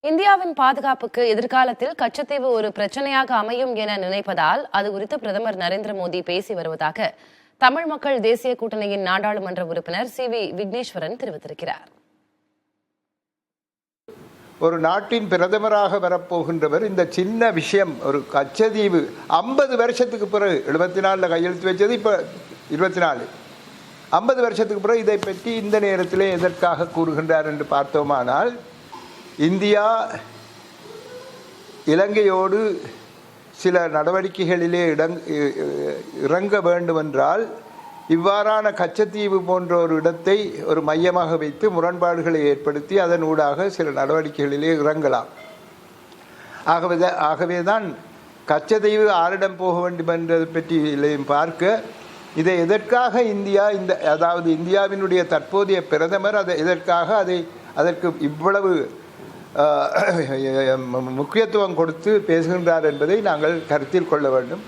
இந்தியாவின் பாதுகாப்புக்கு எதிர்காலத்தில் கச்சத்தீவு ஒரு பிரச்சனையாக அமையும் என நினைப்பதால் அது குறித்து பிரதமர் நரேந்திர மோடி பேசி வருவதாக தமிழ் மக்கள் தேசிய கூட்டணியின் நாடாளுமன்ற உறுப்பினர் சி.வி. விக்னேஸ்வரன் தெரிவித்திருக்கிறார். ஒரு நாட்டின் பிரதமராக வரப்போகின்றவர் இந்த சின்ன விஷயம், ஒரு கச்சத்தீவு 50 வருஷத்துக்கு பிறகு 74 கையெழுத்து வச்சது, இப்போ 24 50 வருஷத்துக்கு பிறகு இதை பற்றி இந்த நேரத்திலே எதற்காக கூறுகின்றார் என்று பார்த்தோமானால், இந்தியா இலங்கையோடு சில நடவடிக்கைகளிலே இறங்க வேண்டுமென்றால் இவ்வாறான கச்சத்தீவு போன்ற ஒரு இடத்தை ஒரு மையமாக வைத்து முரண்பாடுகளை ஏற்படுத்தி அதன் ஊடாக சில நடவடிக்கைகளிலே இறங்கலாம். ஆகவேதான் கச்சத்தீவு ஆரிடம் போக வேண்டும் என்பதை பற்றி பார்க்க, இதை எதற்காக இந்தியா அதாவது இந்தியாவினுடைய தற்போதைய பிரதமர் எதற்காக அதற்கு இவ்வளவு முக்கியத்துவம் கொடுத்து பேசுகின்றார் என்பதை நாங்கள் கருத்தில் கொள்ள வேண்டும்.